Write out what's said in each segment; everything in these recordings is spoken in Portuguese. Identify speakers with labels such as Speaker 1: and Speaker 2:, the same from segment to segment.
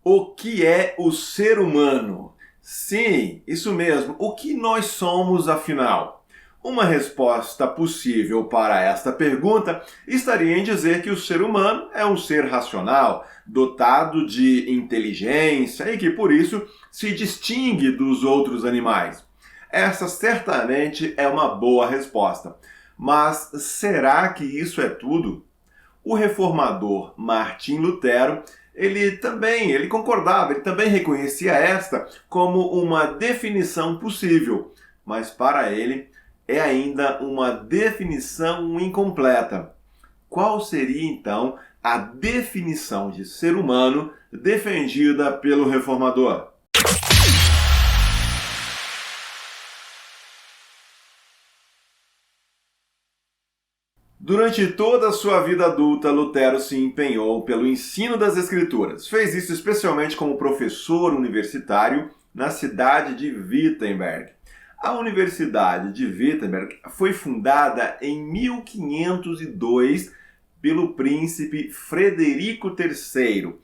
Speaker 1: O que é o ser humano? Sim, isso mesmo. O que nós somos, afinal? Uma resposta possível para esta pergunta estaria em dizer que o ser humano é um ser racional, dotado de inteligência e que, por isso, se distingue dos outros animais. Essa certamente é uma boa resposta. Mas será que isso é tudo? O reformador Martim Lutero ele concordava, ele também reconhecia esta como uma definição possível, mas para ele é ainda uma definição incompleta. Qual seria então a definição de ser humano defendida pelo reformador? Durante toda a sua vida adulta, Lutero se empenhou pelo ensino das Escrituras. Fez isso especialmente como professor universitário na cidade de Wittenberg. A Universidade de Wittenberg foi fundada em 1502 pelo príncipe Frederico III.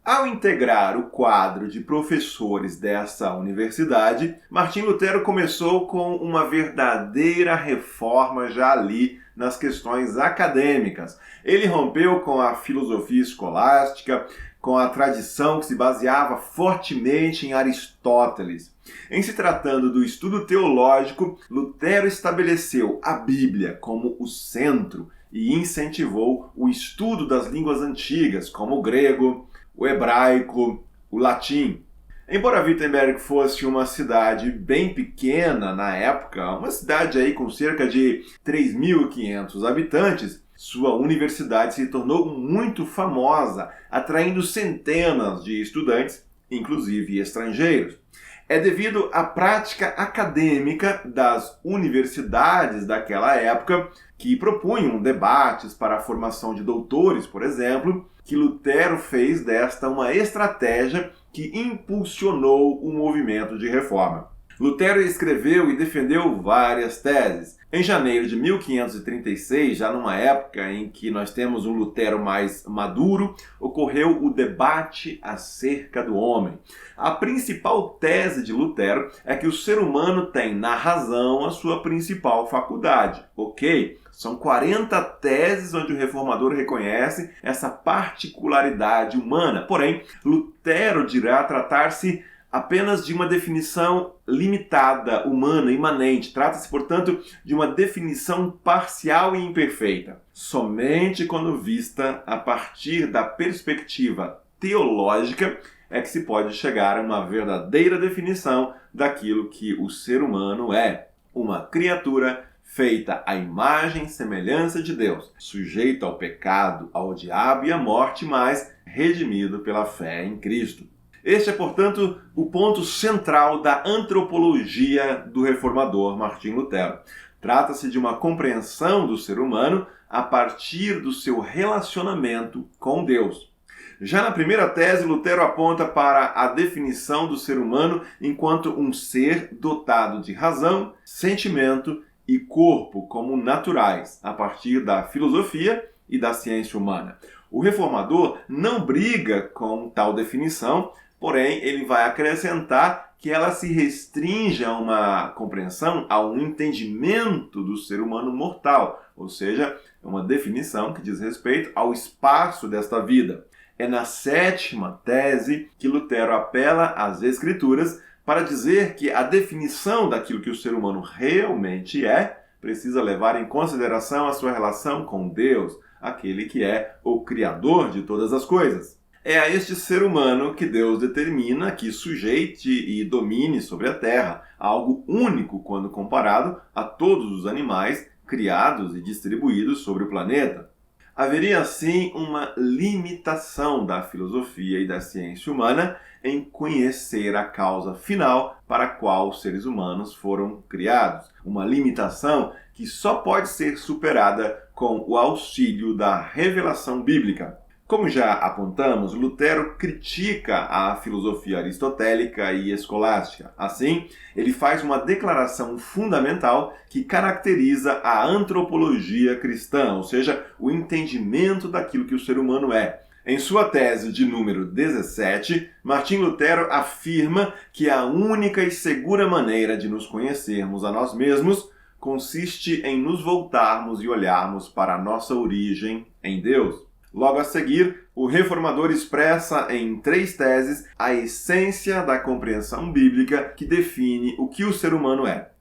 Speaker 1: Ao integrar o quadro de professores dessa universidade, Martim Lutero começou com uma verdadeira reforma já ali nas questões acadêmicas. Ele rompeu com a filosofia escolástica, com a tradição que se baseava fortemente em Aristóteles. Em se tratando do estudo teológico, Lutero estabeleceu a Bíblia como o centro e incentivou o estudo das línguas antigas, como o grego, o hebraico, o latim. Embora Wittenberg fosse uma cidade bem pequena na época, uma cidade aí com cerca de 3.500 habitantes, sua universidade se tornou muito famosa, atraindo centenas de estudantes, inclusive estrangeiros. É devido à prática acadêmica das universidades daquela época, que propunham debates para a formação de doutores, por exemplo, que Lutero fez desta uma estratégia que impulsionou o movimento de reforma. Lutero escreveu e defendeu várias teses. Em janeiro de 1536, já numa época em que nós temos um Lutero mais maduro, ocorreu o debate acerca do homem. A principal tese de Lutero é que o ser humano tem na razão a sua principal faculdade, ok? São 40 teses onde o reformador reconhece essa particularidade humana. Porém, Lutero dirá tratar-se apenas de uma definição limitada, humana, imanente. Trata-se, portanto, de uma definição parcial e imperfeita. Somente quando vista a partir da perspectiva teológica é que se pode chegar a uma verdadeira definição daquilo que o ser humano é. Uma criatura feita à imagem e semelhança de Deus, sujeito ao pecado, ao diabo e à morte, mas redimido pela fé em Cristo. Este é, portanto, o ponto central da antropologia do reformador Martim Lutero. Trata-se de uma compreensão do ser humano a partir do seu relacionamento com Deus. Já na primeira tese, Lutero aponta para a definição do ser humano enquanto um ser dotado de razão, sentimento e corpo como naturais, a partir da filosofia e da ciência humana. O reformador não briga com tal definição, porém ele vai acrescentar que ela se restringe a uma compreensão, a um entendimento do ser humano mortal, ou seja, é uma definição que diz respeito ao espaço desta vida. É na sétima tese que Lutero apela às Escrituras para dizer que a definição daquilo que o ser humano realmente é precisa levar em consideração a sua relação com Deus, aquele que é o Criador de todas as coisas. É a este ser humano que Deus determina que sujeite e domine sobre a terra, algo único quando comparado a todos os animais criados e distribuídos sobre o planeta. Haveria, assim, uma limitação da filosofia e da ciência humana em conhecer a causa final para a qual os seres humanos foram criados. Uma limitação que só pode ser superada com o auxílio da revelação bíblica. Como já apontamos, Lutero critica a filosofia aristotélica e escolástica. Assim, ele faz uma declaração fundamental que caracteriza a antropologia cristã, ou seja, o entendimento daquilo que o ser humano é. Em sua tese de número 17, Martim Lutero afirma que a única e segura maneira de nos conhecermos a nós mesmos consiste em nos voltarmos e olharmos para a nossa origem em Deus. Logo a seguir, o reformador expressa em 3 teses a essência da compreensão bíblica que define o que o ser humano é.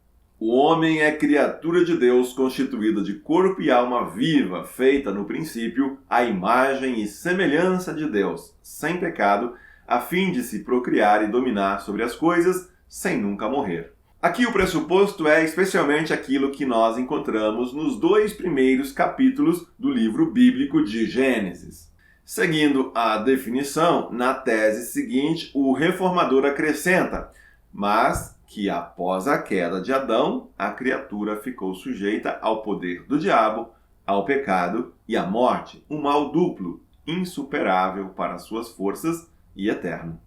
Speaker 1: O homem é criatura de Deus constituída de corpo e alma viva, feita no princípio à imagem e semelhança de Deus, sem pecado, a fim de se procriar e dominar sobre as coisas, sem nunca morrer. Aqui o pressuposto é especialmente aquilo que nós encontramos nos 2 primeiros capítulos do livro bíblico de Gênesis. Seguindo a definição, na tese seguinte, o reformador acrescenta, mas que após a queda de Adão, a criatura ficou sujeita ao poder do diabo, ao pecado e à morte, um mal duplo, insuperável para suas forças e eterno.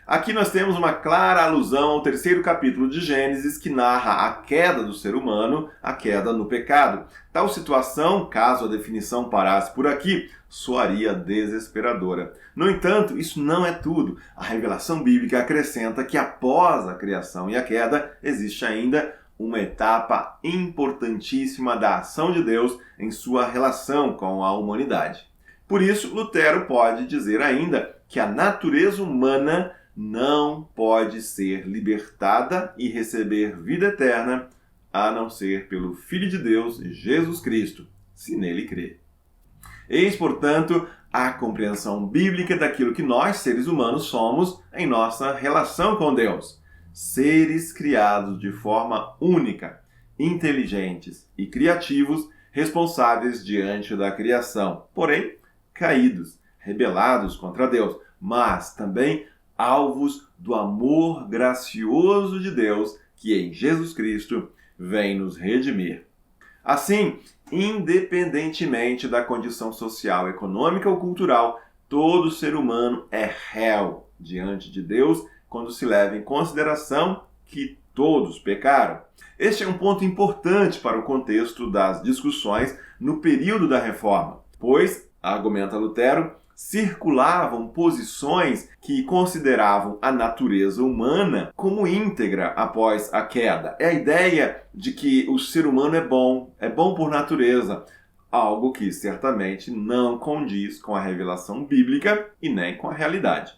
Speaker 1: Aqui nós temos uma clara alusão ao 3º capítulo de Gênesis, que narra a queda do ser humano, a queda no pecado. Tal situação, caso a definição parasse por aqui, soaria desesperadora. No entanto, isso não é tudo. A revelação bíblica acrescenta que após a criação e a queda, existe ainda uma etapa importantíssima da ação de Deus em sua relação com a humanidade. Por isso, Lutero pode dizer ainda que a natureza humana não pode ser libertada e receber vida eterna, a não ser pelo Filho de Deus, Jesus Cristo, se nele crer. Eis, portanto, a compreensão bíblica daquilo que nós, seres humanos, somos em nossa relação com Deus. Seres criados de forma única, inteligentes e criativos, responsáveis diante da criação, porém caídos, rebelados contra Deus, mas também alvos do amor gracioso de Deus, que em Jesus Cristo vem nos redimir. Assim, independentemente da condição social, econômica ou cultural, todo ser humano é réu diante de Deus quando se leva em consideração que todos pecaram. Este é um ponto importante para o contexto das discussões no período da Reforma, pois, argumenta Lutero, circulavam posições que consideravam a natureza humana como íntegra após a queda. É a ideia de que o ser humano é bom por natureza, algo que certamente não condiz com a revelação bíblica e nem com a realidade.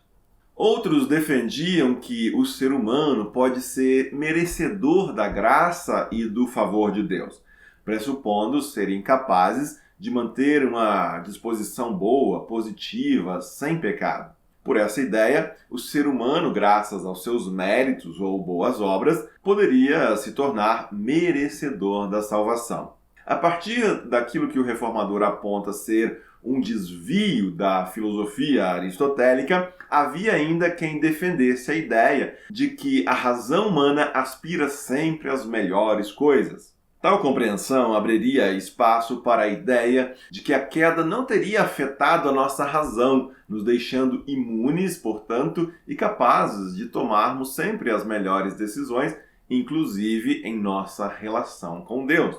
Speaker 1: Outros defendiam que o ser humano pode ser merecedor da graça e do favor de Deus, pressupondo serem capazes de manter uma disposição boa, positiva, sem pecado. Por essa ideia, o ser humano, graças aos seus méritos ou boas obras, poderia se tornar merecedor da salvação. A partir daquilo que o reformador aponta ser um desvio da filosofia aristotélica, havia ainda quem defendesse a ideia de que a razão humana aspira sempre às melhores coisas. Tal compreensão abriria espaço para a ideia de que a queda não teria afetado a nossa razão, nos deixando imunes, portanto, e capazes de tomarmos sempre as melhores decisões, inclusive em nossa relação com Deus.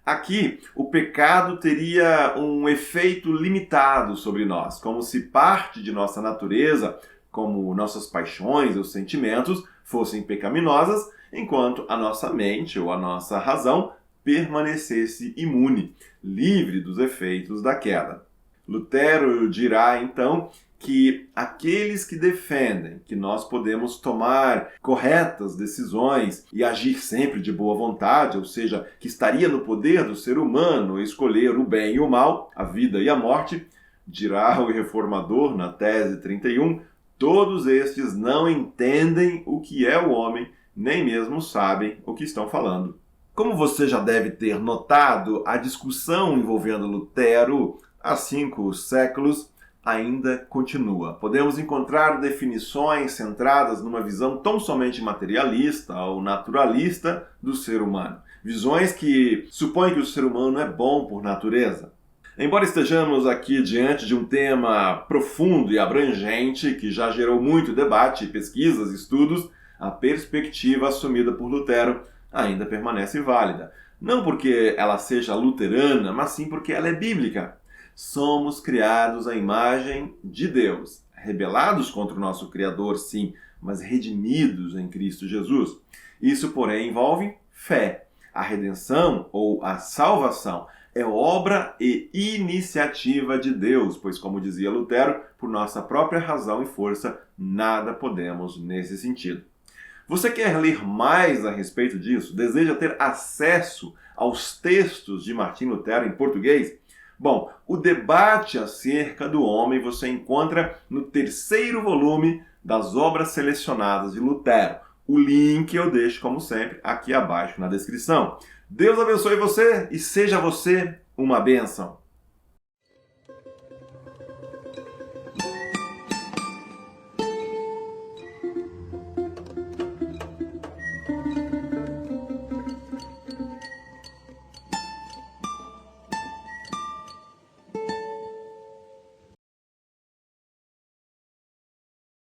Speaker 1: Aqui, o pecado teria um efeito limitado sobre nós, como se parte de nossa natureza, como nossas paixões ou sentimentos, fossem pecaminosas, enquanto a nossa mente ou a nossa razão permanecesse imune, livre dos efeitos da queda. Lutero dirá, então, que aqueles que defendem que nós podemos tomar corretas decisões e agir sempre de boa vontade, ou seja, que estaria no poder do ser humano escolher o bem e o mal, a vida e a morte, dirá o reformador na tese 31, todos estes não entendem o que é o homem, nem mesmo sabem o que estão falando. Como você já deve ter notado, a discussão envolvendo Lutero há 5 séculos ainda continua. Podemos encontrar definições centradas numa visão tão somente materialista ou naturalista do ser humano. Visões que supõem que o ser humano é bom por natureza. Embora estejamos aqui diante de um tema profundo e abrangente que já gerou muito debate, pesquisas, estudos, a perspectiva assumida por Lutero ainda permanece válida. Não porque ela seja luterana, mas sim porque ela é bíblica. Somos criados à imagem de Deus, rebelados contra o nosso Criador, sim, mas redimidos em Cristo Jesus. Isso, porém, envolve fé. A redenção ou a salvação é obra e iniciativa de Deus, pois, como dizia Lutero, por nossa própria razão e força, nada podemos nesse sentido. Você quer ler mais a respeito disso? Deseja ter acesso aos textos de Martim Lutero em português? Bom, o debate acerca do homem você encontra no terceiro volume das obras selecionadas de Lutero. O link eu deixo, como sempre, aqui abaixo na descrição. Deus abençoe você e seja você uma bênção.